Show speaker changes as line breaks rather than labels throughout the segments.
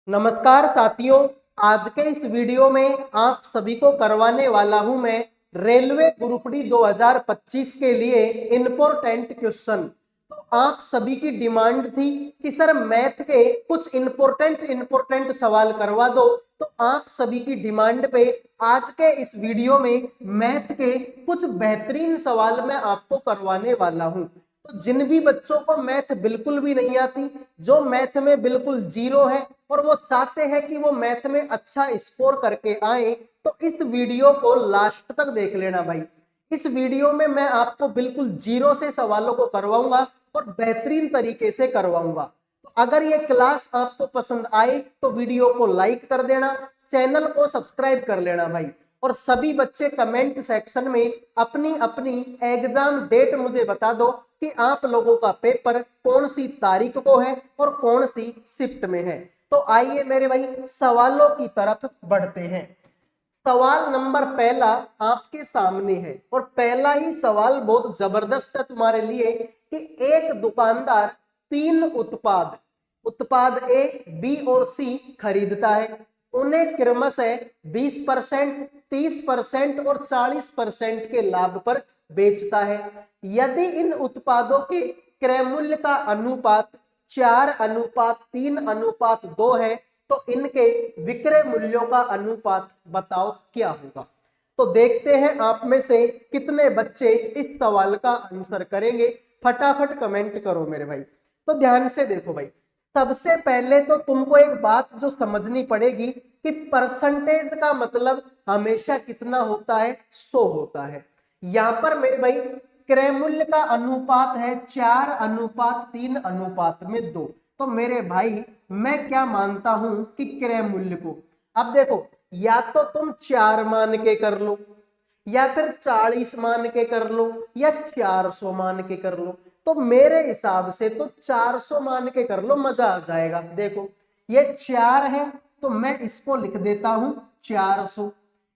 नमस्कार साथियों, आज के इस वीडियो में आप सभी को करवाने वाला हूं मैं रेलवे ग्रुप डी 2025 के लिए इंपॉर्टेंट क्वेश्चन। तो आप सभी की डिमांड थी कि सर मैथ के कुछ इंपॉर्टेंट सवाल करवा दो। तो आप सभी की डिमांड पे आज के इस वीडियो में मैथ के कुछ बेहतरीन सवाल मैं आपको करवाने वाला हूं। तो जिन भी बच्चों को मैथ बिल्कुल भी नहीं आती, जो मैथ में बिल्कुल जीरो है और वो चाहते हैं कि वो मैथ में अच्छा स्कोर करके आए, तो इस वीडियो को लास्ट तक देख लेना भाई। इस वीडियो में मैं आपको बिल्कुल जीरो से सवालों को करवाऊंगा और बेहतरीन तरीके से करवाऊंगा। तो अगर ये क्लास आपको पसंद आए तो वीडियो को लाइक कर देना, चैनल को सब्सक्राइब कर लेना भाई। और सभी बच्चे कमेंट सेक्शन में अपनी अपनी एग्जाम डेट मुझे बता दो कि आप लोगों का पेपर कौन सी तारीख को है और कौन सी शिफ्ट में है। तो आइए मेरे भाई सवालों की तरफ बढ़ते हैं। सवाल नंबर पहला आपके सामने है और पहला ही सवाल बहुत जबरदस्त है तुम्हारे लिए कि एक दुकानदार तीन उत्पाद ए, बी और सी खरीदता है। उन्हें क्रमशः 20%, 30% और 40% के लाभ पर बेचता है। यदि इन उत्पादों के क्रय मूल्य का अनुपात 4:3:2 है तो इनके विक्रय मूल्यों का अनुपात बताओ क्या होगा। तो देखते हैं आप में से कितने बच्चे इस सवाल का आंसर करेंगे। फटाफट कमेंट करो मेरे भाई। तो ध्यान से देखो भाई, सबसे पहले तो तुमको एक बात जो समझनी पड़ेगी कि परसेंटेज का मतलब हमेशा कितना होता है, 100 होता है। यहां पर मेरे भाई क्रय मूल्य का अनुपात है 4:3:2। तो मेरे भाई मैं क्या मानता हूं कि क्रय मूल्य को, अब देखो, या तो तुम 4 मान के कर लो, या फिर 40 मान के कर लो, या 400 मान के कर लो। तो मेरे हिसाब से तो 400 मान के कर लो, मजा आ जाएगा। देखो ये 4 है तो मैं इसको लिख देता हूं 400,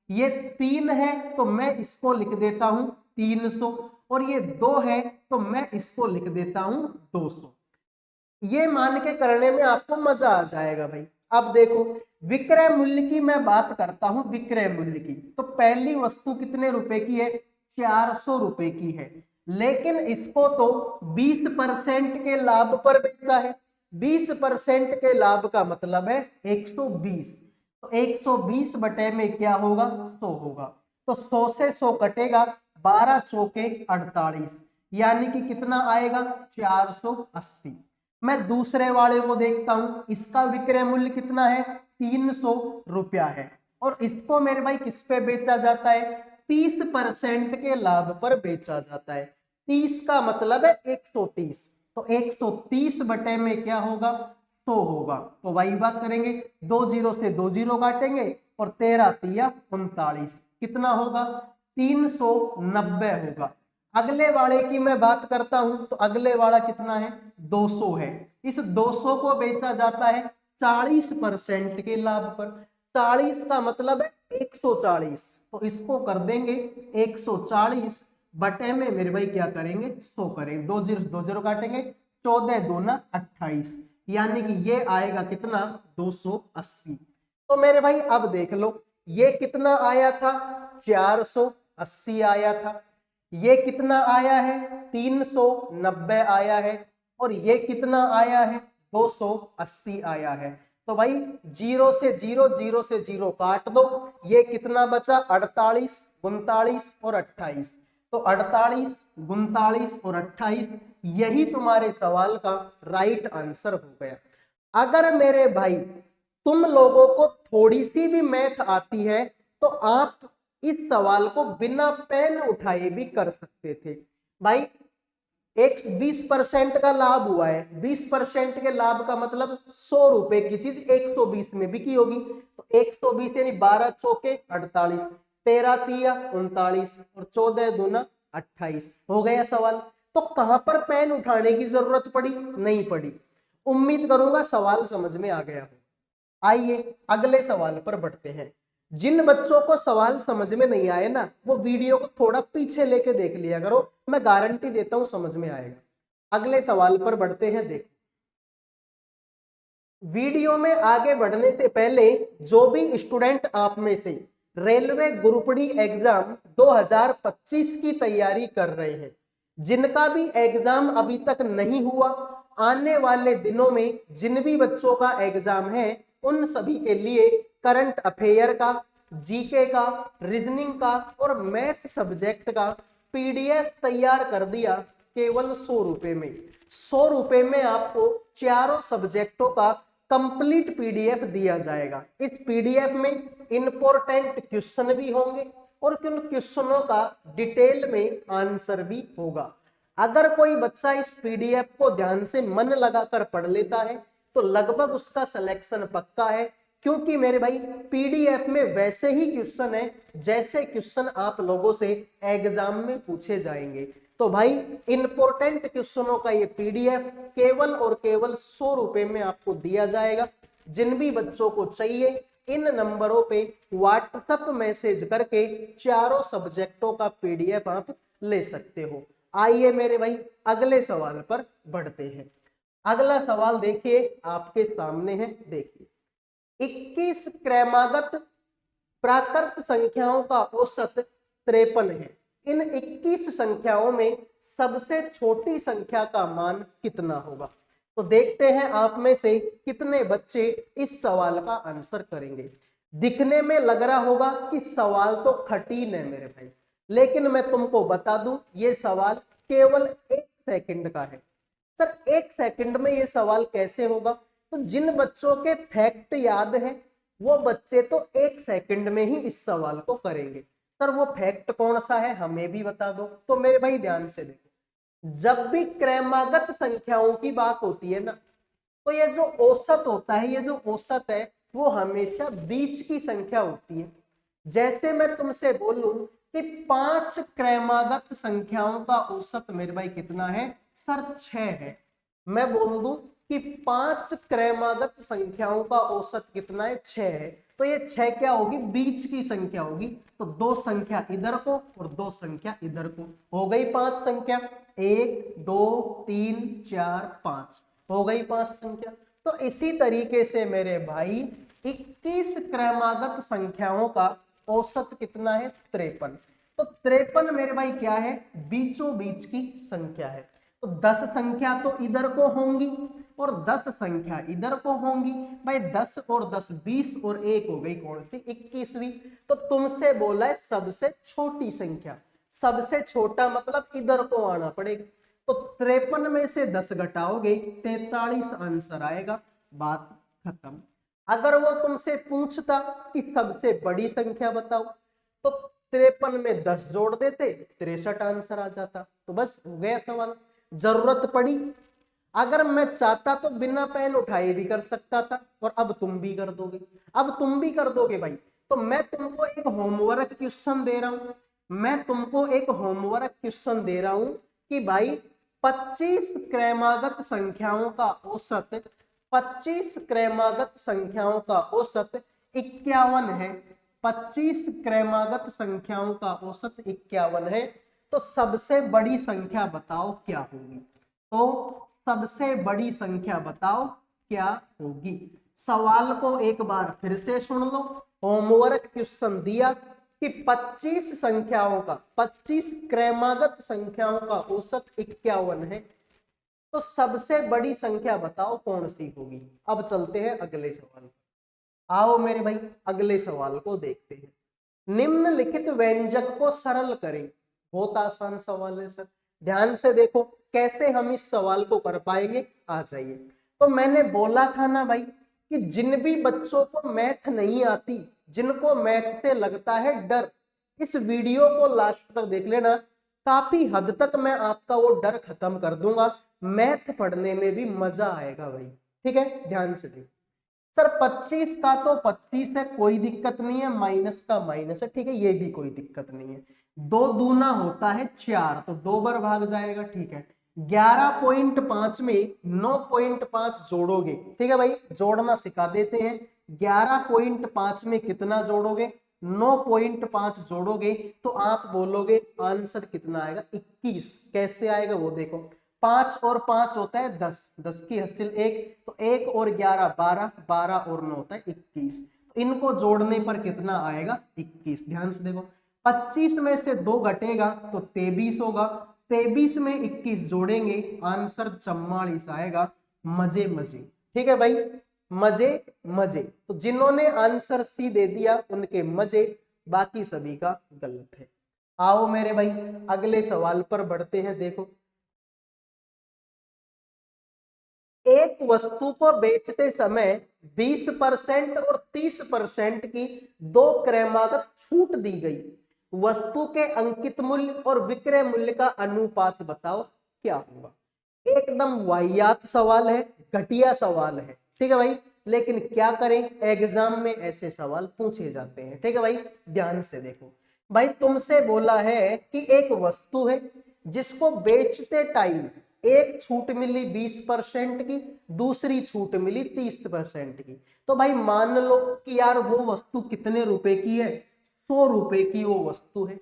ये 3 है तो मैं इसको लिख देता हूं 300, और ये 2 है तो मैं इसको लिख देता हूं 200। ये मान के करने में आपको मजा आ जाएगा भाई। अब देखो विक्रय मूल्य की मैं बात करता हूं, विक्रय मूल्य की, तो पहली वस्तु कितने रुपए की है, 400 रुपए की है। लेकिन इसको तो 20% के लाभ पर बेचा है। 20% के लाभ का मतलब है 120। तो 120 बटे में क्या होगा, 100 होगा। तो 100 से 100 कटेगा, 12 चौके 48, यानी कि कितना आएगा, 480। मैं दूसरे वाले को देखता हूं, इसका विक्रय मूल्य कितना है, 300 रुपया है। और इसको मेरे भाई किस पे बेचा जाता है, 30% के लाभ पर बेचा जाता है। 30 का मतलब है 130। तो 130 बटे में क्या होगा, 100 होगा। तो वही बात करेंगे, 2 जीरो से 2 जीरो काटेंगे और 13 तिया 39, कितना होगा, 390 होगा। अगले वाले की मैं बात करता हूं, तो अगले वाला कितना है, 200 है। इस 200 को बेचा जाता है 40% के लाभ पर। 40 का मतलब है 140। तो इसको कर देंगे 140 बटे में मेरे भाई क्या करेंगे, 100 करेंगे, 2 जीरो काटेंगे, 14 दूना 28, यानी कि ये आएगा कितना, 280। तो मेरे भाई अब देख लो, ये कितना आया था, 480 आया था। ये कितना आया है, 390 आया है। और ये कितना आया है, 280 आया है। तो भाई जीरो से जीरो काट दो, ये कितना बचा, 48, 39 और 28। तो 48, 39 और 28, यही तुम्हारे सवाल का राइट आंसर हो गया। अगर मेरे भाई तुम लोगों को थोड़ी सी भी मैथ आती है तो आप इस सवाल को बिना पेन उठाए भी कर सकते थे भाई। एक 20% का लाभ हुआ है, 20% के लाभ का मतलब 100 रुपए की चीज 120 में बिकी होगी। तो 120 यानी 12 चौके 48, 13 तिया 39 और 14 दूना 28, हो गया सवाल। तो कहां पर पेन उठाने की जरूरत पड़ी, नहीं पड़ी। उम्मीद करूंगा सवाल समझ में आ गया हो। आइए अगले सवाल पर बढ़ते हैं। जिन बच्चों को सवाल समझ में नहीं आए ना, वो वीडियो को थोड़ा पीछे लेके देख लिया करो, मैं गारंटी देता हूं समझ में आएगा। अगले सवाल पर बढ़ते हैं। देखो वीडियो में आगे बढ़ने से पहले जो भी स्टूडेंट आप में से रेलवे ग्रुप डी एग्जाम 2025 की तैयारी कर रहे हैं, जिनका भी एग्जाम अभी तक नहीं हुआ, आने वाले दिनों में जिन भी बच्चों का एग्जाम है उन सभी के लिए करंट अफेयर का, जीके का, रीजनिंग का और मैथ सब्जेक्ट का पीडीएफ तैयार कर दिया केवल 100 रुपए में। 100 रुपए में आपको चारों सब्जेक्टों का कंप्लीट पीडीएफ दिया जाएगा। इस पीडीएफ में इंपॉर्टेंट क्वेश्चन भी होंगे और उन क्वेश्चनों का डिटेल में आंसर भी होगा। अगर कोई बच्चा इस पीडीएफ को ध्यान से मन लगाकर पढ़ लेता है तो लगभग उसका सिलेक्शन पक्का है, क्योंकि मेरे भाई पीडीएफ में वैसे ही क्वेश्चन है जैसे क्वेश्चन आप लोगों से एग्जाम में पूछे जाएंगे। तो भाई इंपॉर्टेंट क्वेश्चनों का ये पीडीएफ केवल और केवल 100 रुपए में आपको दिया जाएगा। जिन भी बच्चों को चाहिए इन नंबरों पे व्हाट्सएप मैसेज करके चारों सब्जेक्टों का पीडीएफ आप ले सकते हो। आइए मेरे भाई अगले सवाल पर बढ़ते हैं। अगला सवाल देखिए आपके सामने है, देखिए 21 क्रमागत प्राकृत संख्याओं का औसत 53 है। इन 21 संख्याओं में सबसे छोटी संख्या का मान कितना होगा? तो देखते हैं आप में से कितने बच्चे इस सवाल का आंसर करेंगे। दिखने में लग रहा होगा कि सवाल तो कठिन है मेरे भाई, लेकिन मैं तुमको बता दूं ये सवाल केवल 1 सेकंड का है। सर 1 सेकंड में ये सवाल कैसे होगा? तो जिन बच्चों के फैक्ट याद है वो बच्चे तो 1 सेकंड में ही इस सवाल को करेंगे। सर वो फैक्ट कौन सा है हमें भी बता दो। तो मेरे भाई ध्यान से देखो, जब भी क्रमागत संख्याओं की बात होती है ना, तो ये जो औसत होता है, ये जो औसत है वो हमेशा बीच की संख्या होती है। जैसे मैं तुमसे बोलूं कि 5 क्रमागत संख्याओं का औसत मेरे भाई कितना है? सर 6 है। मैं बोल दूं कि 5 क्रमागत संख्याओं का औसत कितना है? 6 है। तो ये 6 क्या होगी? बीच की संख्या होगी। तो 2 संख्या इधर को और 2 संख्या इधर को, हो गई 5 संख्या। 1 2 3 4 5 हो गई 5 संख्या। तो इसी तरीके से मेरे भाई 21 क्रमागत संख्याओं का औसत कितना है? 53। तो 53 मेरे भाई क्या है? बीचों बीच की संख्या है। तो 10 संख्या तो इधर को होंगी और 10 संख्या इधर को होंगी। भाई 10 और 10 20 और 1 हो गई कौन सी? 21वीं। तो तुमसे बोला है सबसे छोटी संख्या, सबसे छोटा मतलब इधर को आना पड़ेगा। तो 53 में से 10 घटाओगे 43 आंसर आएगा, बात खत्म। अगर वो तुमसे पूछता कि सबसे बड़ी संख्या बताओ तो 53 में 10 जोड़ देते 63 आंसर आ जाता। तो बस हो गया सवाल। जरूरत पड़ी, अगर मैं चाहता तो बिना पेन उठाए भी कर सकता था, और अब तुम भी कर दोगे। अब तुम भी कर दोगे भाई। तो मैं तुमको एक होमवर्क क्वेश्चन दे रहा हूं, मैं तुमको एक होमवर्क क्वेश्चन दे रहा हूं कि भाई 25 क्रमागत संख्याओं का औसत, 25 क्रमागत संख्याओं का औसत 51 है। 25 क्रमागत संख्याओं का औसत 51 है। तो सबसे बड़ी संख्या बताओ क्या होगी? तो सबसे बड़ी संख्या बताओ क्या होगी? सवाल को एक बार फिर से सुन लो। होमवर्क क्वेश्चन दिया कि 25 संख्याओं का, 25 क्रमागत संख्याओं का औसत 51 है। तो सबसे बड़ी संख्या बताओ कौन सी होगी? अब चलते हैं अगले सवाल। आओ मेरे भाई अगले सवाल को देखते हैं। निम्नलिखित व्यंजक को सरल करें। बहुत आसान सवाल है सर, ध्यान से देखो कैसे हम इस सवाल को कर पाएंगे। आ जाइए। तो मैंने बोला था ना भाई कि जिन भी बच्चों को मैथ नहीं आती, जिनको मैथ से लगता है डर, इस वीडियो को लास्ट तक देख लेना। काफी हद तक मैं आपका वो डर खत्म कर दूंगा, मैथ पढ़ने में भी मजा आएगा भाई। ठीक है, ध्यान से देखो। सर 25 का तो 25 है, कोई दिक्कत नहीं है। माइनस का माइनस है, ठीक है, ये भी कोई दिक्कत नहीं है। 2 दूना होता है 4, तो 2 बार भाग जाएगा, ठीक है। 11.5 में 9.5 जोड़ोगे, ठीक है भाई, जोड़ना सिखा देते हैं। 11.5 में कितना जोड़ोगे? 9.5 जोड़ोगे तो आप बोलोगे आंसर कितना आएगा? 21। कैसे आएगा वो देखो। 5 और 5 होता है 10, 10 की हासिल 1, तो 1 और 11 12, 12 और 9 होता है 21। तो इनको जोड़ने पर कितना आएगा 21। ध्यान से देखो 25 में से 2 घटेगा तो 23 होगा, 23 में 21 जोड़ेंगे आंसर 44 आएगा। मजे मजे, ठीक है भाई, मजे मजे। तो जिन्होंने आंसर सी दे दिया उनके मजे, बाकी सभी का गलत है। आओ मेरे भाई अगले सवाल पर बढ़ते हैं। देखो, एक वस्तु को बेचते समय 20% और 30% की दो क्रमागत छूट दी गई, वस्तु के अंकित मूल्य और विक्रय मूल्य का अनुपात बताओ क्या होगा। एकदम वाहियात सवाल है, घटिया सवाल है, ठीक है भाई, लेकिन क्या करें, एग्जाम में ऐसे सवाल पूछे जाते हैं। ठीक है भाई, ध्यान से देखो भाई, तुमसे बोला है कि एक वस्तु है जिसको बेचते टाइम एक छूट मिली 20% की, दूसरी छूट मिली 30% की। तो भाई मान लो कि यार वो वस्तु कितने रुपए की है, 100 रुपए की वो वस्तु है,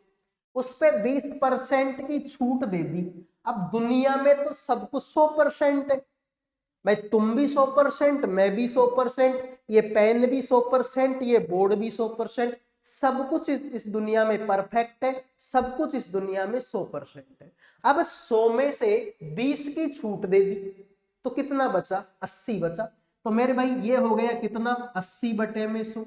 उस पे 20% की छूट दे दी। अब दुनिया में तो सब कुछ 100% है भाई, तुम भी 100%, मैं भी 100%, ये पेन भी 100%, ये बोर्ड भी 100%, सब कुछ इस दुनिया में परफेक्ट है, सब कुछ इस दुनिया में 100% है। अब 100 में से 20 की छूट दे दी तो कितना बचा, 80 बचा। तो मेरे भाई ये हो गया कितना, 80/100।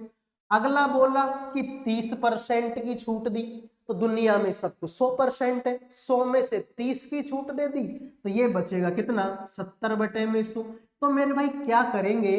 अगला बोला कि 30% की छूट दी, तो दुनिया में सब कुछ 100% है, 100 में से 30 की छूट दे दी तो ये बचेगा कितना, 70/100। तो मेरे भाई क्या करेंगे,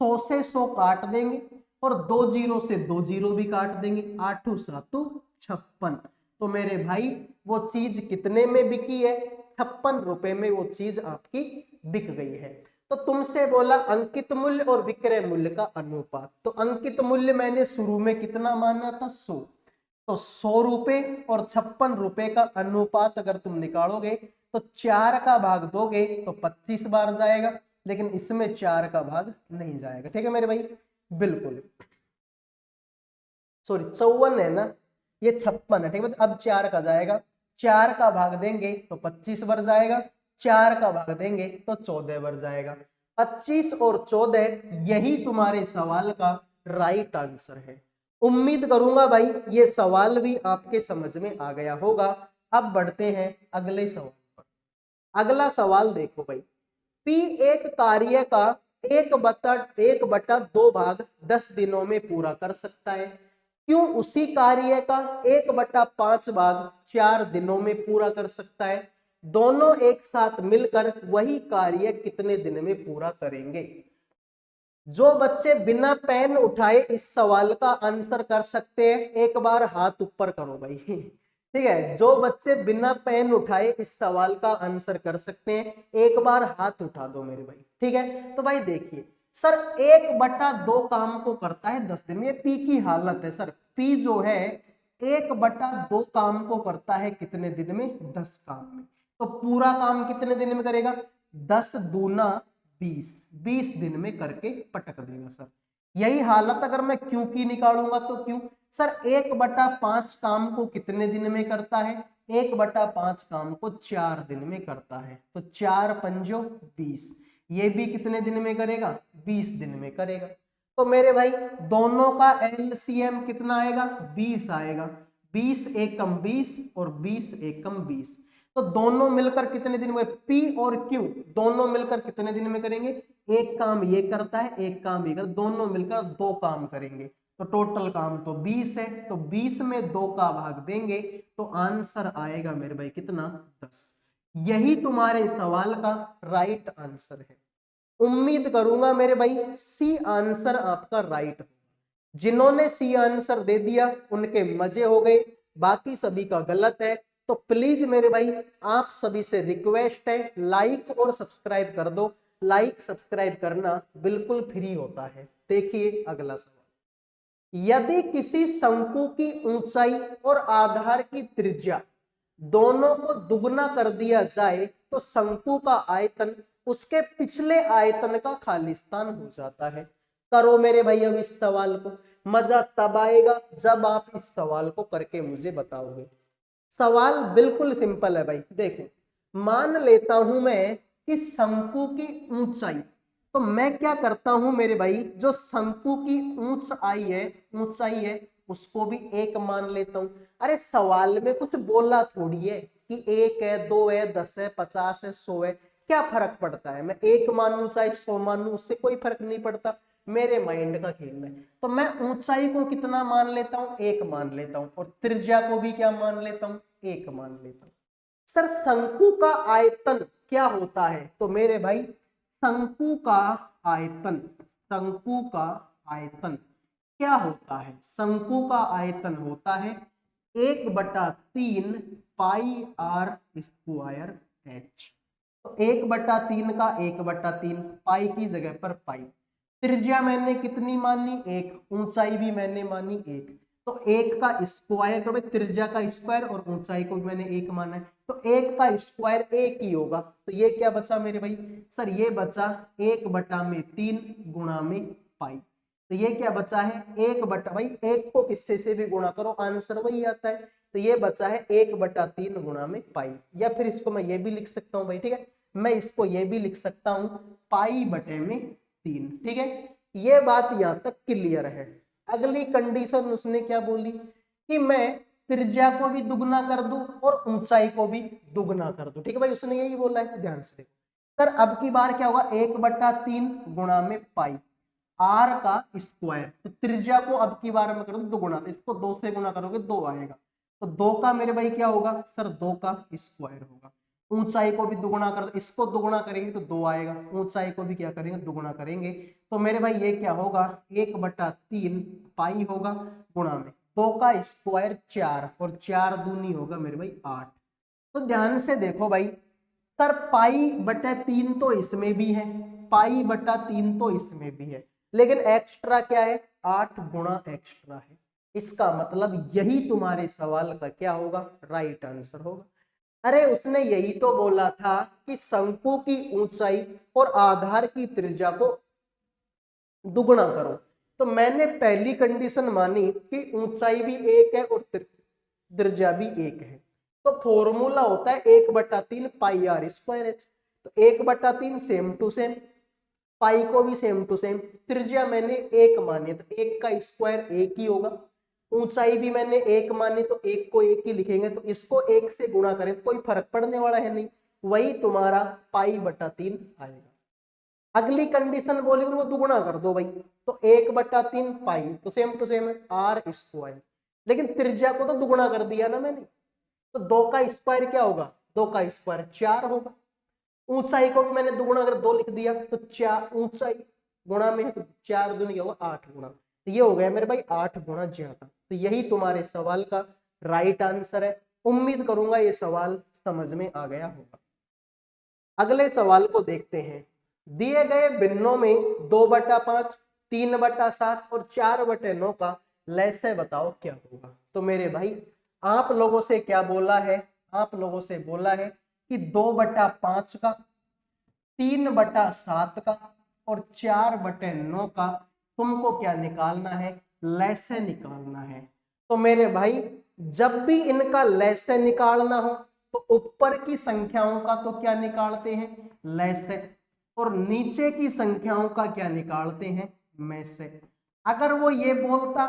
100 से 100 काट देंगे और 2 जीरो से 2 जीरो भी काट देंगे, 8 7 56। तो मेरे भाई वो चीज कितने में बिकी है, 56 रुपए में वो चीज आपकी बिक गई है। तो तुमसे बोला अंकित मूल्य और विक्रय मूल्य का अनुपात, तो अंकित मूल्य मैंने शुरू में कितना माना था, 100, तो 100 रुपए और 56 रुपए का अनुपात अगर तुम निकालोगे तो 4 का भाग दोगे तो 25 बार जाएगा, लेकिन इसमें 4 का भाग नहीं जाएगा। ठीक है मेरे भाई, बिल्कुल, सॉरी 54 है ना, ये 56 है, ठीक है। अब 4 का जाएगा, 4 का भाग देंगे तो 25 बार जाएगा, 4 का भाग देंगे तो 14 बार जाएगा। 25 और 14 यही तुम्हारे सवाल का राइट आंसर है। उम्मीद करूंगा भाई ये सवाल भी आपके समझ में आ गया होगा। अब बढ़ते हैं अगले सवाल पर। अगला सवाल देखो भाई, P एक कार्य का 1/2 भाग 10 दिनों में पूरा कर सकता है, क्यों उसी कार्य का 1/5 भाग 4 दिनों में पूरा कर सकता है, दोनों एक साथ मिलकर वही कार्य कितने दिन में पूरा करेंगे। जो बच्चे बिना पेन उठाए इस सवाल का आंसर कर सकते हैं एक बार हाथ ऊपर करो भाई, ठीक है। जो बच्चे बिना पेन उठाए इस सवाल का आंसर कर सकते हैं एक बार हाथ उठा दो मेरे भाई, ठीक है। तो भाई देखिए सर, 1/2 काम को करता है 10 दिन में, ये पी की हालत है सर। पी जो है 1/2 काम को करता है कितने दिन में, 10 काम में। तो पूरा काम कितने दिन में करेगा, 10 दूना 20, 20 दिन में करके पटक देगा सर। यही हालत अगर मैं क्यू की निकालूंगा तो क्यू सर 1/5 काम को कितने दिन में करता है, 1/5 काम को 4 दिन में करता है, तो 4 पंजो 20, ये भी कितने दिन में करेगा, 20 दिन में करेगा। तो मेरे भाई दोनों का एलसीएम कितना आएगा, 20 आएगा, 20 एकम 20 और 20 एकम 20। तो दोनों मिलकर कितने दिन में, पी और क्यू दोनों मिलकर कितने दिन में करेंगे, एक काम ये करता है एक काम ये कर, दोनों मिलकर 2 काम करेंगे, तो टोटल काम तो 20 है, तो 20 में 2 का भाग देंगे तो आंसर आएगा मेरे भाई कितना, 10। यही तुम्हारे सवाल का राइट आंसर है। उम्मीद करूंगा मेरे भाई सी आंसर आपका राइट हो। जिन्होंने सी आंसर दे दिया उनके मजे हो गए, बाकी सभी का गलत है। तो प्लीज मेरे भाई आप सभी से रिक्वेस्ट है, लाइक और सब्सक्राइब कर दो। लाइक सब्सक्राइब करना बिल्कुल फ्री होता है। देखिए अगला सवाल, यदि किसी शंकु की ऊंचाई और आधार की त्रिज्या दोनों को दुगना कर दिया जाए तो शंकु का आयतन उसके पिछले आयतन का खालिस्तान हो जाता है। करो मेरे भाई अब इस सवाल को, मजा तब आएगा जब आप इस सवाल को करके मुझे बताओगे। सवाल बिल्कुल सिंपल है भाई, देखो मान लेता हूं मैं कि शंकु की ऊंचाई, तो मैं क्या करता हूं मेरे भाई, जो शंकु की ऊंचाई है उसको भी एक मान लेता हूं। अरे सवाल में कुछ बोला थोड़ी है कि 1 है, 2 है, 10 है, 50 है, 100 है, क्या फर्क पड़ता है, मैं 1 मानूं चाहे 100 मानूं, उससे कोई फर्क नहीं पड़ता, मेरे माइंड का खेल है। तो मैं ऊंचाई को कितना मान लेता हूं, 1 मान लेता हूं, और त्रिज्या को भी क्या मान लेता हूं, 1 मान लेता हूं। सर शंकु का आयतन क्या होता है, तो मेरे भाई शंकु का आयतन, शंकु का आयतन क्या होता है, शंकु का आयतन होता है 1/3 पाई आर स्क्वायर एच। तो 1/3 का 1/3 पाई की जगह पर पाई। त्रिज्या मैंने कितनी मानी, 1, ऊंचाई भी मैंने मानी 1, तो 1 का स्क्वायर करो, त्रिज्या का स्क्वायर और ऊंचाई को भी मैंने 1 माना है, तो 1 का स्क्वायर 1 ही होगा। तो ये क्या बचा मेरे भाई, सर ये बचा 1/3 गुणा में पाई। तो ये क्या बचा है, 1 भाई 1 को किससे से भी गुणा करो आंसर वही आता है। तो ये बचा है 1/3 गुणा में पाई, या फिर इसको मैं ये भी लिख सकता हूँ भाई, ठीक है, मैं इसको ये भी लिख सकता हूँ पाई बटे में 3, ठीक है। ये बात यहां तक क्लियर है। अगली कंडीशन उसने क्या बोली कि मैं त्रिज्या को भी दुगना कर दूं और ऊंचाई को भी दुगना कर दूं, ठीक है भाई, उसने यही बोला है, तो ध्यान से देखो। सर अब की बार क्या होगा, 1/3 गुणा में पाई आर का स्क्वायर, तो त्रिज्या को अब की बार में कर दो दुगुना, तो इसको 2 से गुणा करोगे 2 आएगा, तो 2 का मेरे भाई क्या होगा, सर 2 का स्क्वायर होगा। ऊंचाई को भी दुगुना कर दो, इसको दुगुना करेंगे तो 2 आएगा, ऊंचाई को भी क्या करेंगे, दुगुना करेंगे, तो मेरे भाई ये क्या होगा 1/3 पाई होगा गुणा में 2 का स्क्वायर 4, और 4 दूनी होगा मेरे भाई 8। तो ध्यान से देखो भाई, सर पाई बटा 3 तो इसमें भी है, पाई बटा 3 तो इसमें भी है, लेकिन एक्स्ट्रा क्या है, 8 गुणा एक्स्ट्रा है। इसका मतलब यही तुम्हारे सवाल का क्या होगा, राइट आंसर होगा। अरे उसने यही तो बोला था कि शंकु की ऊंचाई और आधार की त्रिज्या को दुगुना करो, तो मैंने पहली कंडीशन मानी कि ऊंचाई भी 1 है और त्रिज्या भी 1 है, तो फॉर्मूला होता है 1/3 पाई आर स्क्वायर एच। तो 1/3 सेम टू सेम, पाई को भी सेम टू सेम, त्रिज्या मैंने 1 मानी तो 1 का स्क्वायर 1 ही होगा, ऊंचाई भी मैंने 1 मानी तो 1 को 1 ही लिखेंगे, तो इसको 1 से गुणा करें तो कोई फर्क पड़ने वाला है नहीं, वही तुम्हारा पाई/3 आएगा। अगली कंडीशन बोली वो दुगुना कर दो भाई, तो 1/3 पाई तो सेम टू सेम है आर स्क्वायर, लेकिन त्रिज्या को तो दुगुना कर दिया ना मैंने, तो 2 का स्क्वायर क्या होगा, 2 का स्क्वायर 4 होगा। ऊंचाई को भी मैंने दुगुना अगर 2 लिख दिया तो 4, ऊंचाई गुणा में है तो 4 दूनी क्या होगा 8 गुणा, तो ये हो गया मेरे भाई 8 गुणा ज्यादा। तो यही तुम्हारे सवाल का राइट आंसर है। उम्मीद करूंगा ये सवाल समझ में आ गया होगा। अगले सवाल को देखते हैं। दिए गए भिन्नों में 2/5, 3/7 और 4/9 का लसागु बताओ क्या होगा। तो मेरे भाई आप लोगों से क्या बोला है, आप लोगों से बोला है कि 2/5 का, 3/7 का और 4/9 का तुमको क्या निकालना है, लसागु निकालना है। तो मेरे भाई जब भी इनका लसागु निकालना हो तो ऊपर की संख्याओं का तो क्या निकालते हैं, लसागु, और नीचे की संख्याओं का क्या निकालते हैं, मैसेग। अगर वो ये बोलता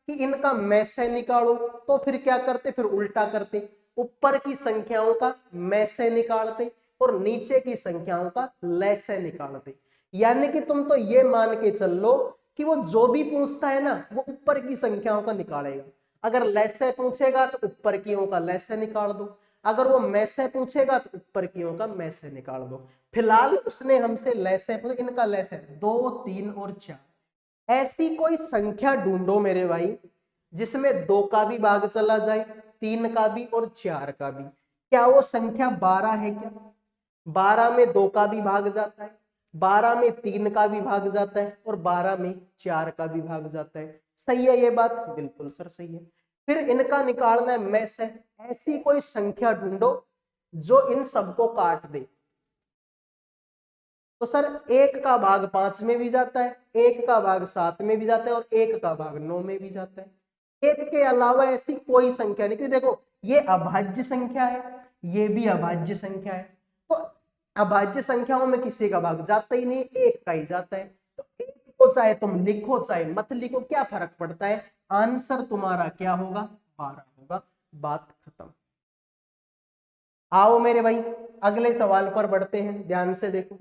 कि इनका मैसेग निकालो तो फिर क्या करते, फिर उल्टा करते, ऊपर की संख्याओं का मैसेग निकालते और नीचे की संख्याओं का लसागु निकालते। यानी कि तुम तो ये मान के चल लो कि वो जो भी पूछता है ना वो ऊपर की संख्याओं का निकालेगा। अगर लसागु पूछेगा तो ऊपर कीओं का लसागु निकाल दो, अगर वो मैसेग पूछेगा तो ऊपर कीओं का मैसेग निकाल दो। फिलहाल उसने हमसे लसागु, इनका लसागु 2, 3 और 4, ऐसी कोई संख्या ढूंढो मेरे भाई जिसमें 2 का भी भाग चला जाए, 3 का भी और 4 का भी। क्या वो संख्या 12 है क्या, 12 में 2 का भी भाग जाता है, 12 में 3 का भी भाग जाता है और 12 में 4 का भी भाग जाता है। सही है ये बात, बिल्कुल सर सही है। फिर इनका निकालना है मैसेग, ऐसी कोई संख्या ढूंढो जो इन सबको काट दे। तो सर 1 का भाग 5 में भी जाता है, 1 का भाग 7 में भी जाता है और 1 का भाग 9 में भी जाता है। 1 के अलावा ऐसी कोई संख्या नहीं, क्योंकि देखो ये अभाज्य संख्या है, ये भी अभाज्य संख्या है, अभाज्य संख्याओं में किसी का भाग जाता ही नहीं, एक का ही जाता है। तो एक को चाहे तुम लिखो चाहे मत लिखो, क्या फर्क पड़ता है, आंसर तुम्हारा क्या होगा, 12 होगा। बात खत्म। आओ मेरे भाई अगले सवाल पर बढ़ते हैं, ध्यान से देखो।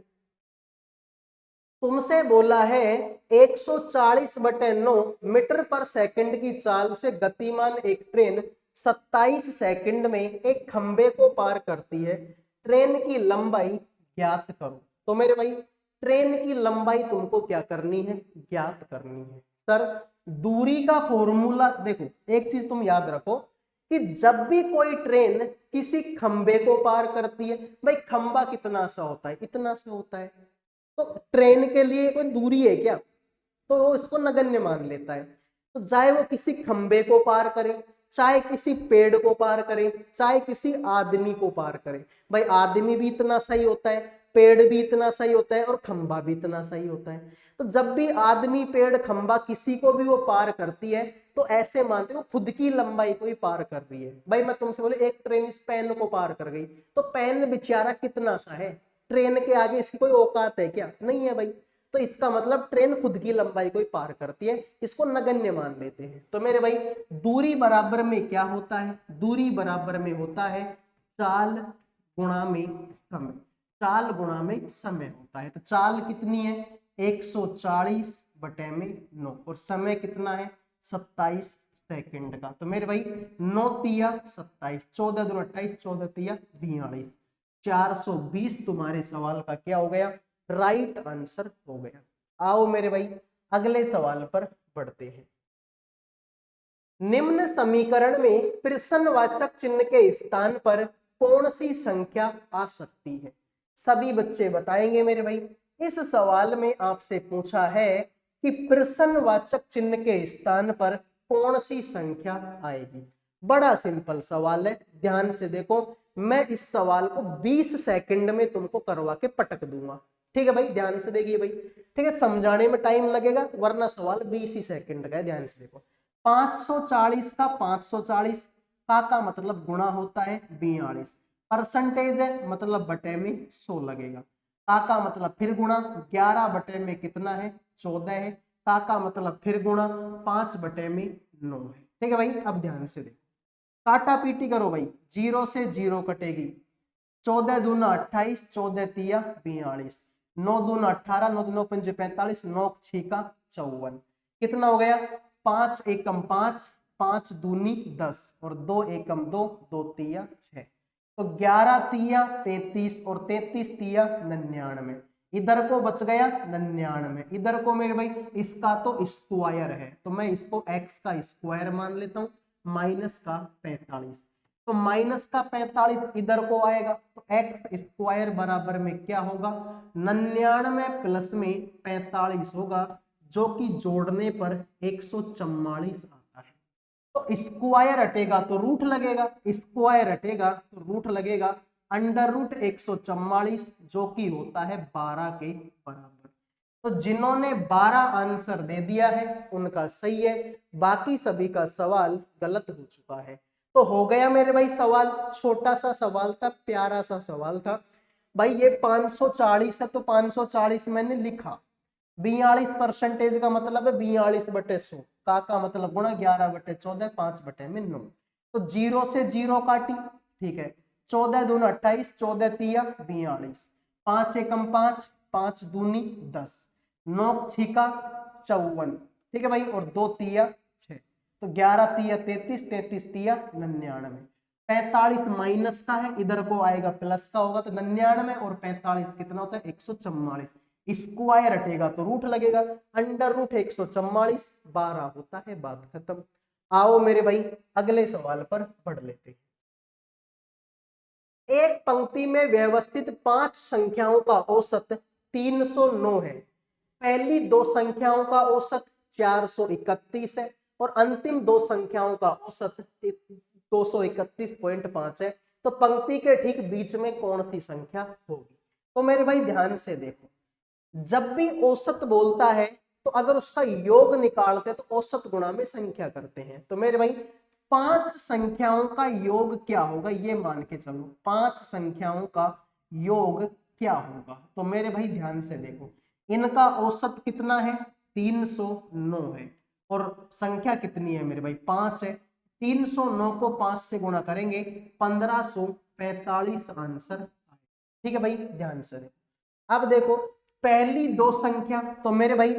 तुमसे बोला है 140/9 मीटर पर सेकंड की चाल से गतिमान एक ट्रेन 27 सेकंड में एक खंबे को पार करती है, ट्रेन की लंबाई ज्ञात करो। तो मेरे भाई ट्रेन की लंबाई तुमको क्या करनी है, ज्ञात करनी है। सर दूरी का फॉर्मूला देखो, एक चीज तुम याद रखो कि जब भी कोई ट्रेन किसी खंबे को पार करती है, भाई खंबा कितना सा होता है, इतना सा होता है, तो ट्रेन के लिए कोई दूरी है क्या, तो वो इसको नगण्य मान लेता है। तो चाहे वो किसी खंबे को पार करे, चाहे किसी पेड़ को पार करे, चाहे किसी आदमी को पार करे, भाई आदमी भी इतना सही होता है, पेड़ भी इतना सही होता है और खंबा भी इतना सही होता है। तो जब भी आदमी पेड़ खंबा किसी को भी वो पार करती है, तो ऐसे मानते वो खुद की लंबाई को ही पार कर रही है। भाई मैं तुमसे बोले एक ट्रेन इस पेन को पार कर गई, तो पेन बेचारा कितना सा है, ट्रेन के आगे इसकी कोई औकात है क्या, नहीं है भाई। तो इसका मतलब ट्रेन खुद की लंबाई को ही पार करती है, इसको नगण्य मान लेते हैं। तो मेरे भाई दूरी बराबर में क्या होता है, दूरी बराबर में होता है चाल गुणा में समय, चाल गुणा में समय होता है। तो चाल कितनी है 140/9 और समय कितना है 27 सेकंड का। तो मेरे भाई 9 तिया 27, 14 दूनी 28, 14 तिया 42, 420 तुम्हारे सवाल का क्या हो गया, राइट आंसर हो गया। आओ मेरे भाई अगले सवाल पर बढ़ते हैं। निम्न समीकरण में प्रश्नवाचक चिन्ह के स्थान पर कौन सी संख्या आ सकती है, सभी बच्चे बताएंगे मेरे भाई। इस सवाल में आपसे पूछा है कि प्रश्नवाचक चिन्ह के स्थान पर कौन सी संख्या आएगी। बड़ा सिंपल सवाल है, ध्यान से देखो। मैं इस सवाल को 20 सेकंड में तुमको करवा के पटक दूंगा, ठीक है भाई, ध्यान से देखिए भाई, ठीक है, समझाने में टाइम लगेगा वरना सवाल 20 ही सेकंड का है। ध्यान से देखो, 540 का 540 का मतलब गुणा होता है 42, परसेंटेज है मतलब बटे में 100 लगेगा, का मतलब फिर गुणा 11 बटे में कितना है 14 है, का मतलब फिर गुणा 5 बटे में 9 है। ठीक है भाई, अब ध्यान से देखो, काटा पीटी करो भाई, 0 से 0 कटेगी, 14 दूना 28, 14 तिया 42, 9 दूना 18, 9 दूना 5 45, 9 6 54, कितना हो गया 5 एकम 5, 5 दूनी 10 और 2 एकम 2, 2 तिया 6, तो 11 तिया 33 और 33 तिया 99, इधर को बच गया 99, इधर को मेरे भाई इसका तो स्क्वायर है, तो मैं इसको x का स्क्वायर मान लेता हूं, माइनस का 45, तो माइनस का 45 इधर को आएगा, तो x स्क्वायर बराबर में क्या होगा 99 प्लस में 45 होगा, जो कि जोड़ने पर 144 आता है। तो स्क्वायर हटेगा तो रूट लगेगा, स्क्वायर हटेगा तो रूट लगेगा, अंडर रूट 144 जो कि होता है 12 के बराबर। तो जिन्होंने 12 आंसर दे दिया है उनका सही है, बाकी सभी का सवाल गलत हो चुका है। तो हो गया मेरे भाई सवाल, छोटा सा सवाल था, प्यारा सा सवाल था भाई। ये 540 है तो 540 मैंने लिखा, 42% का मतलब है 42/100, का मतलब गुणा 11/14, 5 बटे में 9, तो 0 से 0 काटी, ठीक है, 14 दूना 28, 14 तिया 42, 5 एकम 5, 5 दूनी 10, 9 छिका 54, ठीक है भाई, और 2 तिया 6, तो 11 तिया 33, 33 तिया 99, 45 माइनस का है, इधर को आएगा प्लस का होगा, तो 99 और 45 कितना होता है 144, स्क्वायर हटेगा तो रूट लगेगा, अंडर रूट 144 12 होता है, बात खत्म। आओ मेरे भाई अगले सवाल पर पढ़ लेते हैं। एक पंक्ति में व्यवस्थित 5 संख्याओं का औसत 309 है, पहली 2 संख्याओं का औसत 431 है और अंतिम 2 संख्याओं का औसत 231.5 है, तो पंक्ति के ठीक बीच में कौन सी संख्या होगी। तो मेरे भाई ध्यान से देखो, जब भी औसत बोलता है तो अगर उसका योग निकालते हैं तो औसत गुणा में संख्या करते हैं। तो मेरे भाई 5 संख्याओं का योग क्या होगा, ये मान के चलो, 5 संख्याओं का योग क्या होगा? तो मेरे भाई ध्यान से देखो, इनका औसत कितना है? 309 है और संख्या कितनी है मेरे भाई? 5 है। 309 को 5 से गुणा करेंगे 1545 आंसर। ठीक है भाई, ध्यान से देखो। अब देखो पहली दो संख्या, तो मेरे भाई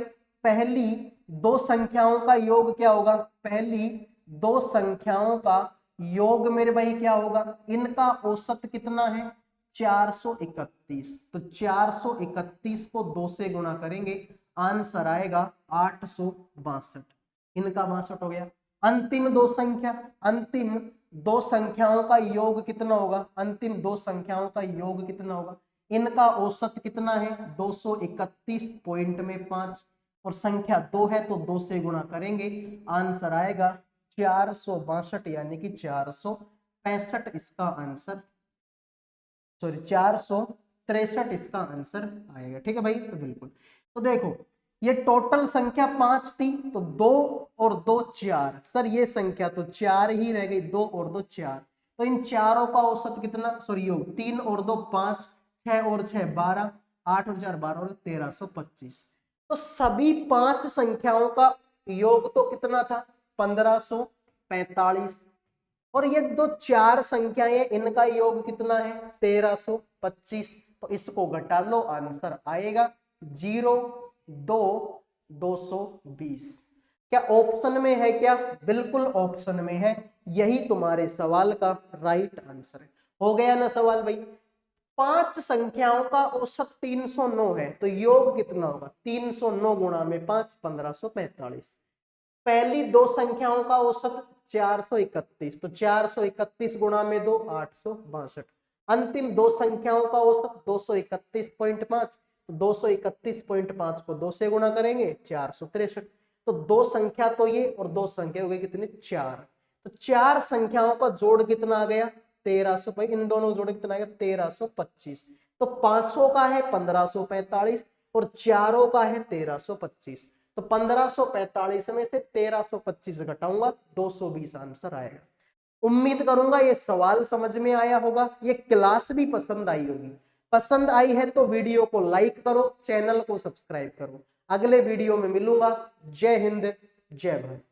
पहली दो संख्याओं का योग क्या होगा? पहली दो संख्याओं का योग मेरे भाई क्या होगा? इनका औसत कितना है? 431। तो 431 को 2 से गुणा करेंगे, आंसर आएगा 862। इनका 62 हो गया। अंतिम दो संख्या, अंतिम दो संख्याओं का योग कितना होगा? अंतिम दो संख्याओं का योग कितना होगा? इनका औसत कितना है? 231 पॉइंट में 5 और संख्या 2 है तो 2 से गुणा करेंगे, आंसर आएगा 462 यानी कि 465 इसका आंसर, सॉरी 463 इसका आंसर आएगा। ठीक है भाई, तो बिल्कुल। तो देखो ये टोटल संख्या 5 थी, तो 2 और 2 4, सर ये संख्या तो 4 ही रह गई, 2 और 2 4, तो इन चारों का औसत कितना? सॉरी योग 3 और 2 5, 6 और 6 12, 8 और 4 12 और 1325। तो सभी 5 संख्याओं का योग तो कितना था? 1545। और ये दो 4 संख्याएं, इनका योग कितना है? 1325। तो इसको घटा लो, आंसर आएगा 0 2 220। क्या ऑप्शन में है? क्या बिल्कुल ऑप्शन में है, यही तुम्हारे सवाल का राइट आंसर है। हो गया ना सवाल भाई? 5 संख्याओं का औसत 309 है, तो योग कितना होगा? 309 गुणा में 5 1545। पहली दो संख्याओं का औसत 431, तो 431 गुणा में 2 862। अंतिम दो संख्याओं का औसत 231.5, तो 231.5 को 2 से गुणा करेंगे 463। तो दो संख्या तो ये और दो संख्या हो गई कितनी? 4। तो 4 संख्याओं का जोड़ कितना आ गया? 1300। भाई इन दोनों जोड़ कितना आ गया? 1325। तो पांचों का है 1545 और चारों का है 1325। तो 1545 में से 1325 घटाऊंगा, 220 आंसर आएगा। उम्मीद करूंगा ये सवाल समझ में आया होगा, ये क्लास भी पसंद आई होगी। पसंद आई है तो वीडियो को लाइक करो, चैनल को सब्सक्राइब करो। अगले वीडियो में मिलूंगा। जय हिंद, जय भारत।